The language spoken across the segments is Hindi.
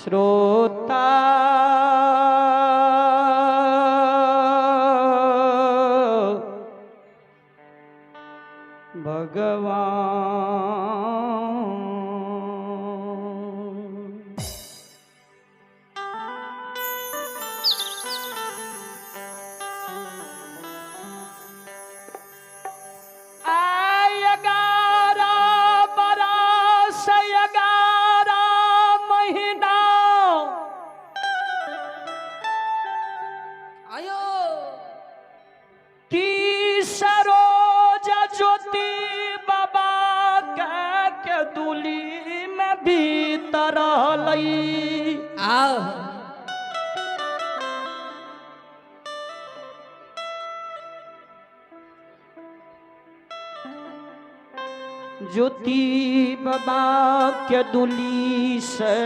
श्रोता भगवान आयगारा बरस यगारा महीना आयो की सरोज ज्योति बाबा के दुली में भीतर लई आओ ज्योति बाबा के दुली से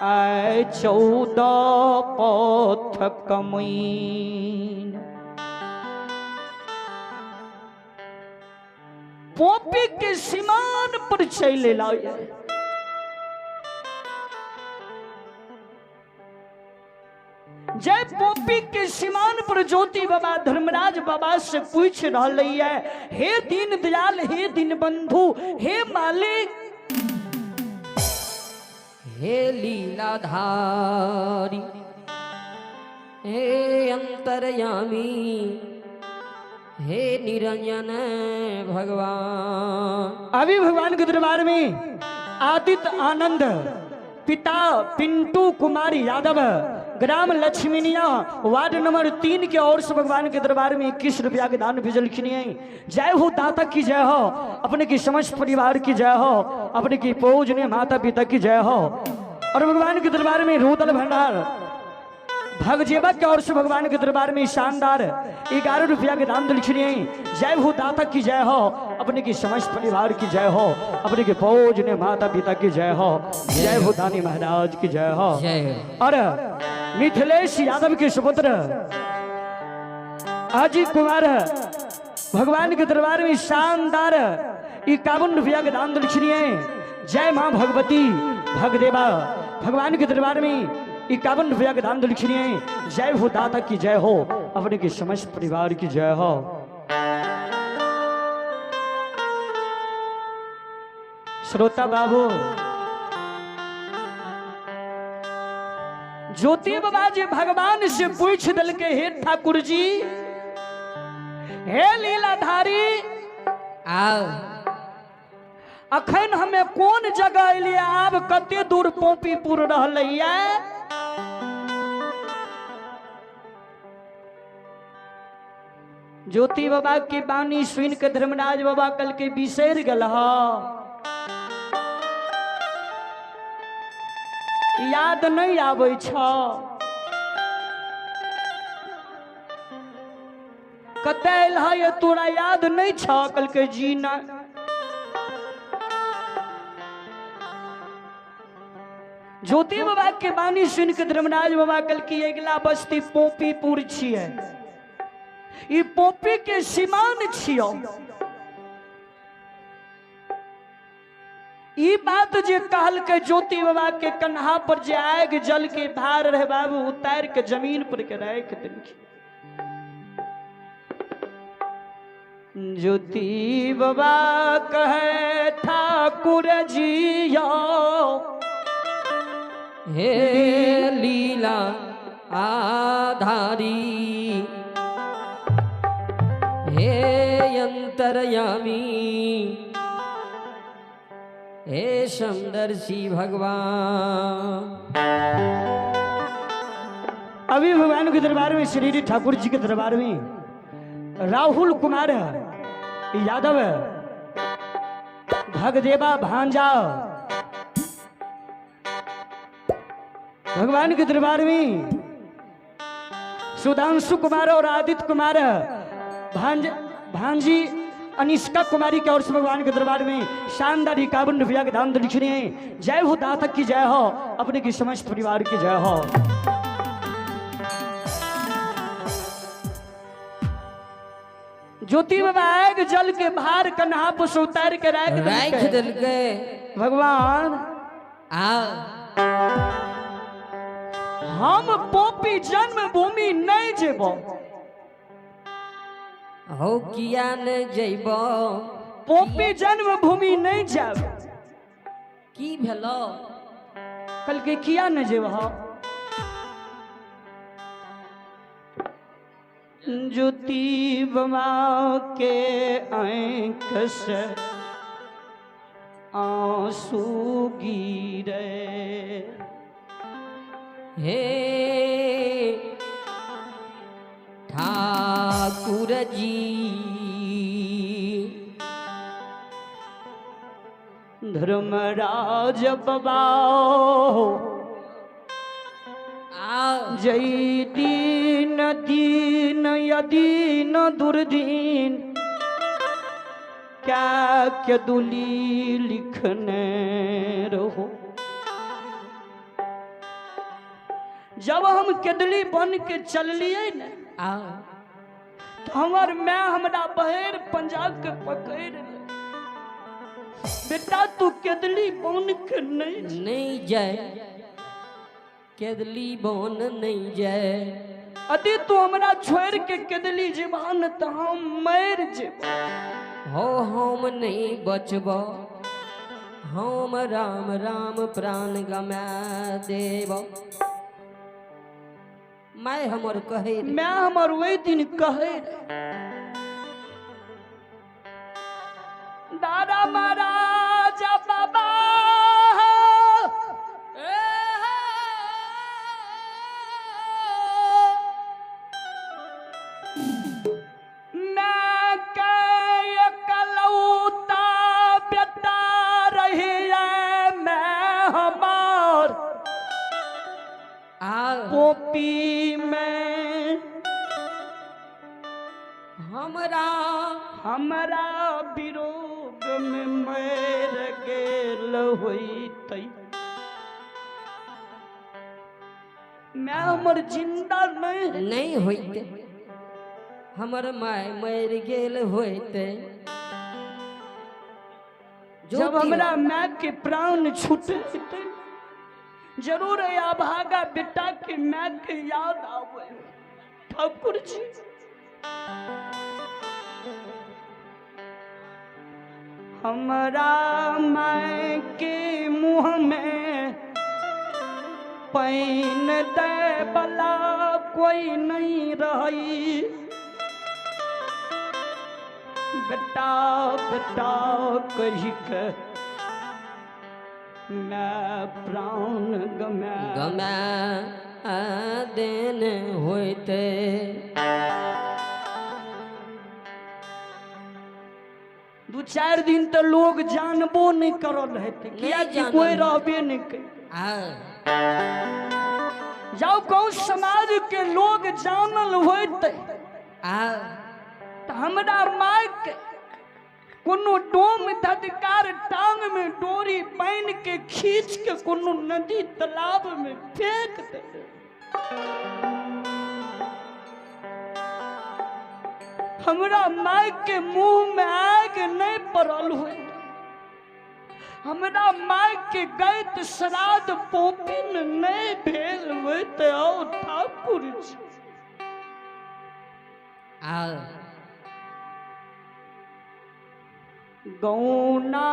आए 14 पथ कमीन पोपी के सीमान पर चले लाए जय पोपी के सीमान पर ज्योति बाबा धर्मराज बाबा से पूछ रही है, हे दीन दयाल, हे दीन बंधु, हे मालिक, हे लीलाधारी, हे अंतर्यामी, हे निरंजन भगवान। अभी भगवान के दरबार में आदित्य आनंद पिता पिंटू कुमार यादव ग्राम लक्ष्मीनिया वार्ड नंबर 3 के ओर से भगवान के दरबार में 21 रुपया के दान भेजल खिनिए। जय हो दाता की जय हो, अपने की समस्त परिवार की जय हो, अपने की पूजनीय माता पिता की जय हो। और भगवान के दरबार में रूदल भंडार भगजेबा के ओर से भगवान के दरबार में शानदार 11 रुपया के दान दिलखिनिए। जय हो दाता की जय हो, अपने की समस्त परिवार की जय हो, अपने के पूजनीय माता पिता की जय हो। जय हो दानी महाराज की जय हो। और मिथिलेश यादव के सुपुत्र अजीत कुमार भगवान के दरबार में शानदार 51 रुपया के दान दिलखिनिए। जय मां भगवती भगदेवा भगवान के दरबार में 51 रुपया के दान दिलखिनिए। जय हो दाता की जय हो, अपने के समस्त परिवार की जय हो। श्रोता बाबू ज्योति बाबा जी भगवान से पूछ दल के, हे ठाकुर जी, हे लीलाधारी, आओ अखन हमें कौन जगह एलिए, आब कते दूर पोपीपुर रहलैया। ज्योति बाबा की बानी सुन के धर्मराज बाबा कल के बिसर गल, याद नहीं आबै छ, कते है तोरा याद नहीं छ, कल के जी ना। ज्योति बाबा के बानी सुन के धर्मराज बाबा कल की अगला बस्ती पोपीपुर छियै, ई पोपी के सीमान छियो। ई बात जे कहल के ज्योति बाबा के कन्हा पर जे आग जल के धार रहे बाबू, उतार के जमीन पर के रख देलखिन। ज्योति बाबा कहे ठाकुर जियो, हे लीला आधारी, हे अंतर्यामी, हे समदर्शी भगवान। अभी भगवान के दरबार में श्री ठाकुर जी के दरबार में राहुल कुमार यादव भगदेवा भांजा भगवान के दरबार में सुधांशु कुमार और आदित्य कुमार भांजी अनिष्का कुमारी के ओर से भगवान के दरबार में शानदार 51 रुपया के दान दिलखिनिए। जय हो दाता की जय हो, अपने की समस्त परिवार की जय हो। ज्योति बाबा जल के भार कन्हा पर से उतार के रख दिल के भगवान हम पोपी जन्मभूमि नहीं जेबो। हो किया न जैब? पोपी जन्मभूमि नहीं जाब। की भेलो? कल के किया न जेब? ज्योति बमा के आँख से आंसू गिरे। हे ठाकुर जी धर्मराज बाबा जय दीन दीन यदीन दुर्दीन क्या क्या दुली लिखने रहो। जब हम केदली बन के चलिए न तो हमार मैं हमरा बहेर पंजाब के पकड़ ले। बेटा तू केदली बन के नहीं जाए, केदली बन नहीं जाए। अति तू हमरा छोड़ के केदली जीवान तो हम मर जेबो। हो हम नहीं बचब, हम राम राम प्राण गमा देव। मैं हमर कहे, मैं हमर वही दिन कहे दादा महाराज बाबा मैं कलौता बेटा रही है। मैं हमार पोपी में हमरा विरोध में मर गेल होइतै। मैं हमर जिंदा नहीं होइते, हमर माय मर गेल होइते। जब हमरा माय के प्राण छूटे जरूर अभागा बेटा के माय के याद आवे। ठाकुर जी हमरा माय के मुँह में पैन दे बला कोई नहीं रही। बेटा बेटा कही के मैं प्राण गमा देन होते। दू चार दिन तो लोग जानबो नहीं करल रहते, किया कि कोई रहबे नहीं कर। जाओ गाँव समाज के लोग जानल होते तो हमरा माय के कोनो डोम धदकार टांग में डोरी बांध के खींच के कोनो नदी तालाब में फेंक दे। हमरा माय के मुंह में आग नहीं पड़ल हुए। हमरा माय के गैत श्राद्ध पोपिन नहीं भेल हुए। तो ठाकुर जी गौना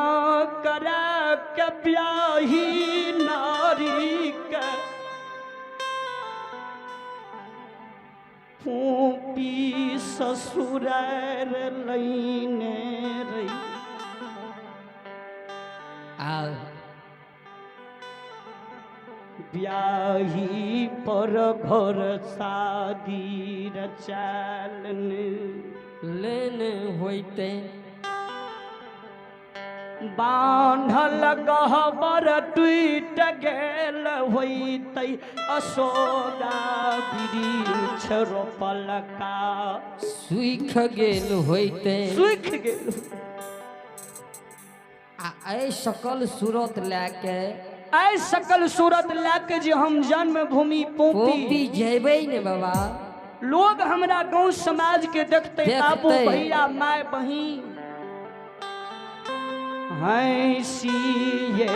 करा के ब्याही नारी के पोपी ससुर लैने रही। ब्याही पर घर शादी रचालन लेने होते। बांधल गहबर टूट गेल होइतै। अशोका वृक्ष रोपल का सूख गेल होइते। सूख गेल। आय सकल सूरत लेके, आय सकल सूरत लेके जे हम जन्मभूमि पोपी जेबै ने बाबा। लोग हमरा गांव समाज के देखते बाबू भैया माय बहिन हंसिए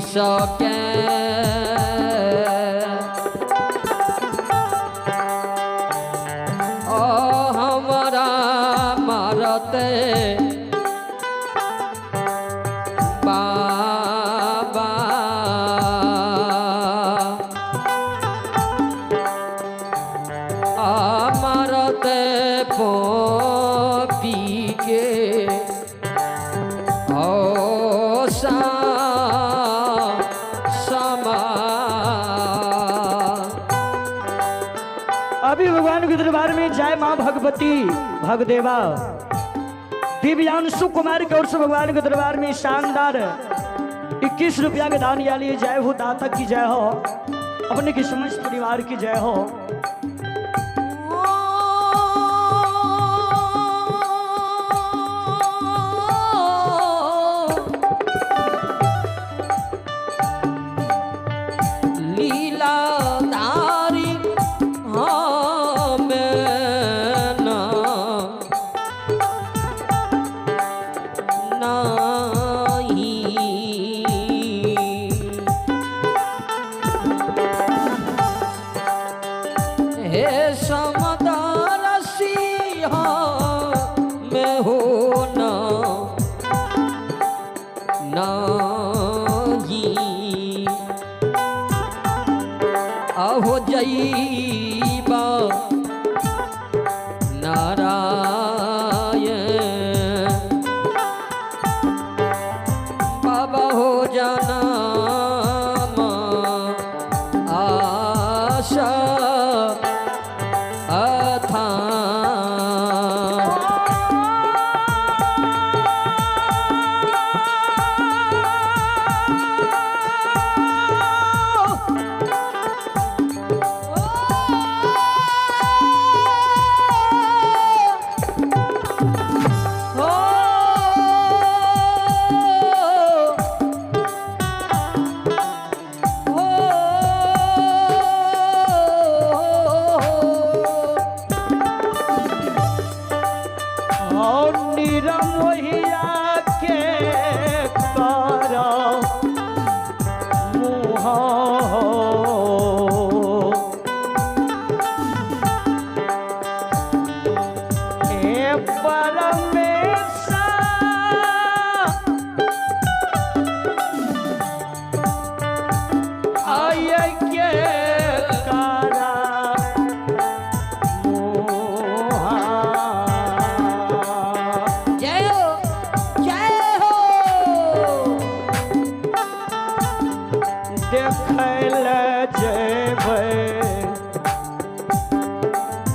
सके ओ हमारा मारते बाबा मारते पी के ओ समा अभी भगवान के दरबार में जय माँ भगवती भगदेवा दिव्यांशु कुमार की ओर से भगवान के दरबार में शानदार 21 रुपया के दान या लिए जय हो, दाता की जय हो, अपने की समस्त परिवार की जय हो। लीलाधारी हे समदरसी में हो नहीं अहो जईबा नारायण बाबा हो जाना आशा अथा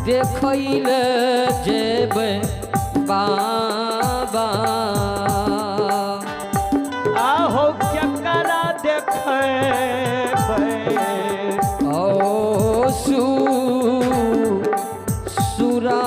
देखैल जेबै बाबा आहो केकरा देखबै ओ सुरा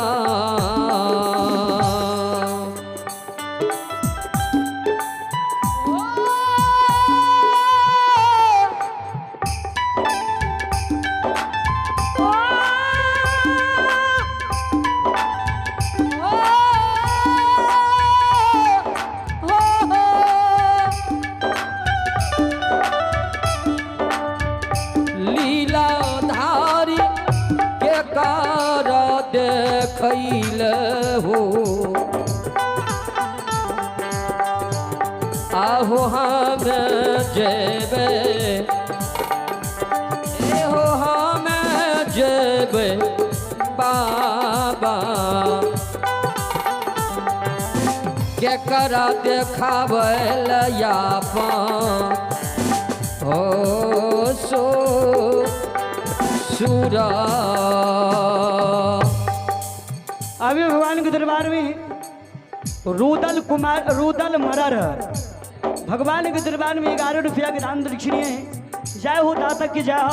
लीलाधारी के कार देखैल हो आहो हम जेबे हो हम जेबे बाबा के करा देखावल ओ सुरा अभी भगवान के दरबार में रुदल मरर भगवान के दरबार में 11 रुपया के दान दक्षिणीय है। जय हो दाता की जय हो,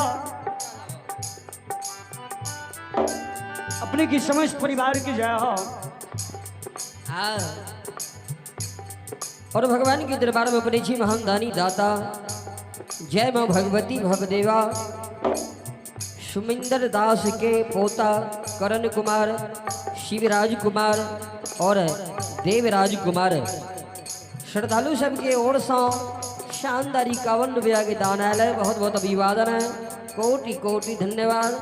अपने की समस्त परिवार की जय हो। और भगवान के दरबार में अपने जी महान दानी दाता जय माँ भगवती भगदेवा सुमिंदर दास के पोता करण कुमार, शिवराज कुमार और देवराज कुमार श्रद्धालु सब के ओर से शानदार 51 रुपया के दानालय, बहुत बहुत अभिवादन है, कोटि कोटि धन्यवाद।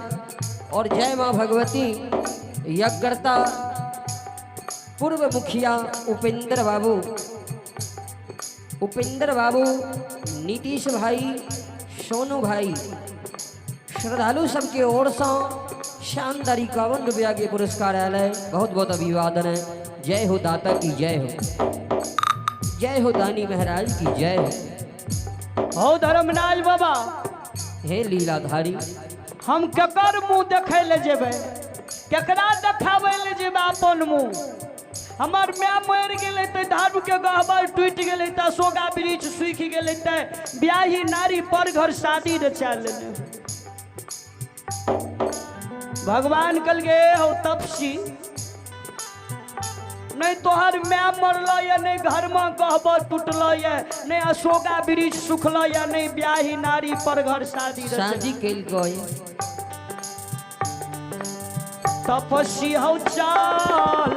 और जय माँ भगवती। यज्ञकर्ता पूर्व मुखिया उपेंद्र बाबू, नीतीश भाई, सोनू भाई, श्रद्धालु सबके ओर से शानदार 51 रुपया के पुरस्कार आलय, बहुत बहुत अभिवादन है। जय हो दाता की जय हो, जय हो दानी महाराज की जय हो। हो धर्मराज बाबा, हे लीलाधारी, हम केकर मुंह देखे ले जेबे, केकरा देखावे ले जेबे अपन मुंह। हमार माँ मर गेले ते, धारू के गहबर टूट गेले ते, सोगा वृक्ष सूख गेले ते, ब्याही नारी पर घर शादी रे चल भगवान कल गे हो तपसी, नहीं तोहर मैं मरल या नहीं घर में गहबर टूटल या नहीं अशोका वृक्ष सुखल या नहीं ब्याही नारी पर घर शादी कैल गए। तपसी हो चाल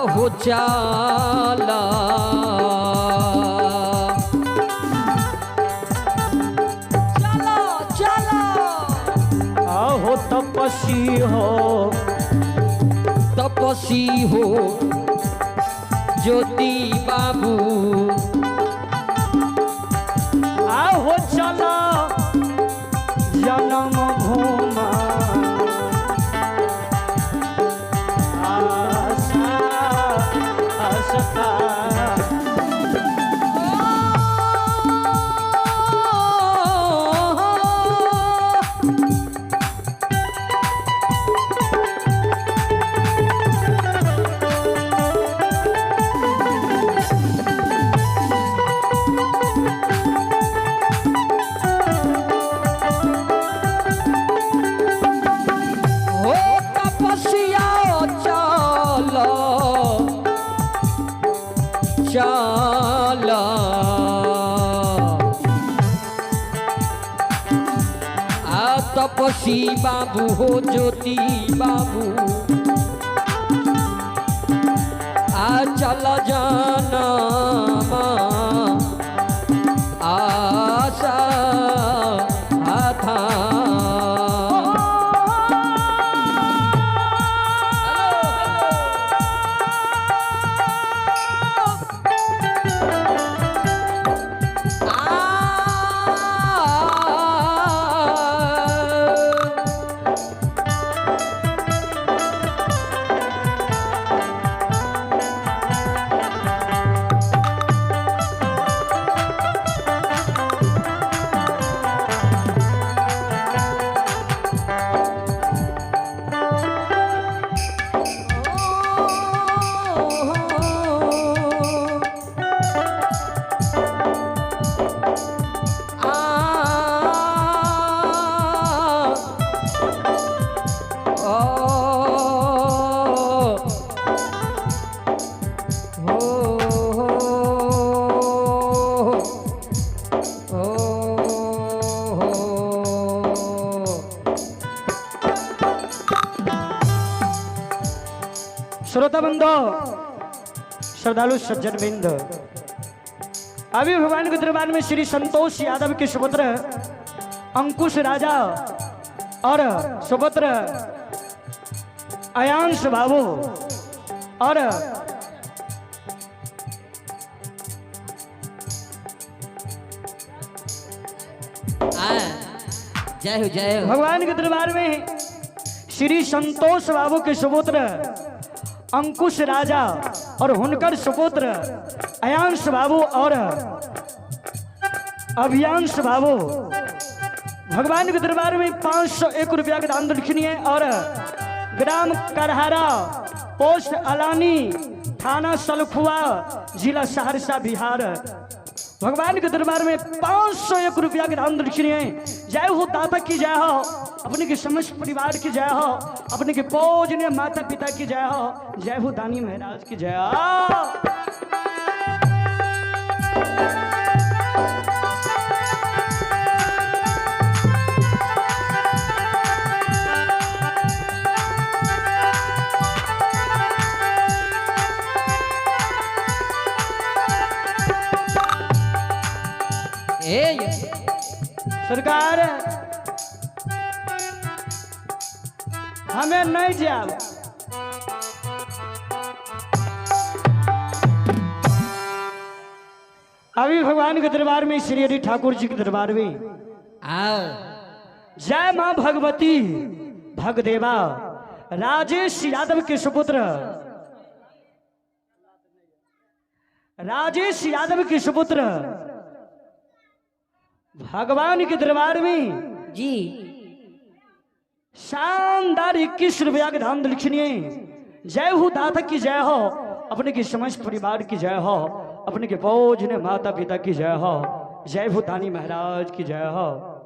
हो चाला चला चला, आहो तपसी हो ज्योति बाबू, आहो चला जन्म भूमा चाला तपसी बाबू हो ज्योति बाबू, चल जाना आशा था। श्रोता बंधो, श्रद्धालु सज्जन बिंद, अभी भगवान के दरबार में श्री संतोष यादव के सुपुत्र अंकुश राजा और सुपुत्र अयांश बाबू और जय हो भगवान के दरबार में श्री संतोष बाबू के सुपुत्र अंकुश राजा और हुनकर सुपुत्र अयांश बाबू और अभियांश बाबू भगवान के दरबार में 501 रुपया का दान दक्षिणी है और ग्राम करहारा, पोस्ट अलानी, थाना सलखुआ, जिला सहरसा, बिहार। भगवान के दरबार में 501 रुपया के दान दक्षिणी है। जय हो दाता की जय हो। अपने के समस्त परिवार की जय हो, अपने के पूजनीय माता पिता की जय हो, जय हो दानी महाराज की जय हो। सरकार हमें नहीं जाओ, अभी भगवान के दरबार में श्री हरि ठाकुर जी के दरबार में जय मां भगवती भगदेवा राजेश यादव के सुपुत्र, राजेश यादव के सुपुत्र भगवान के दरबार में जी शानदार 21 रुपया के धाम दक्षिणीय जय हो दाता की जय हो, अपने के समस्त परिवार की जय हो, अपने के पूजनीय माता पिता की जय हो, जय हो दानी महाराज की जय हो।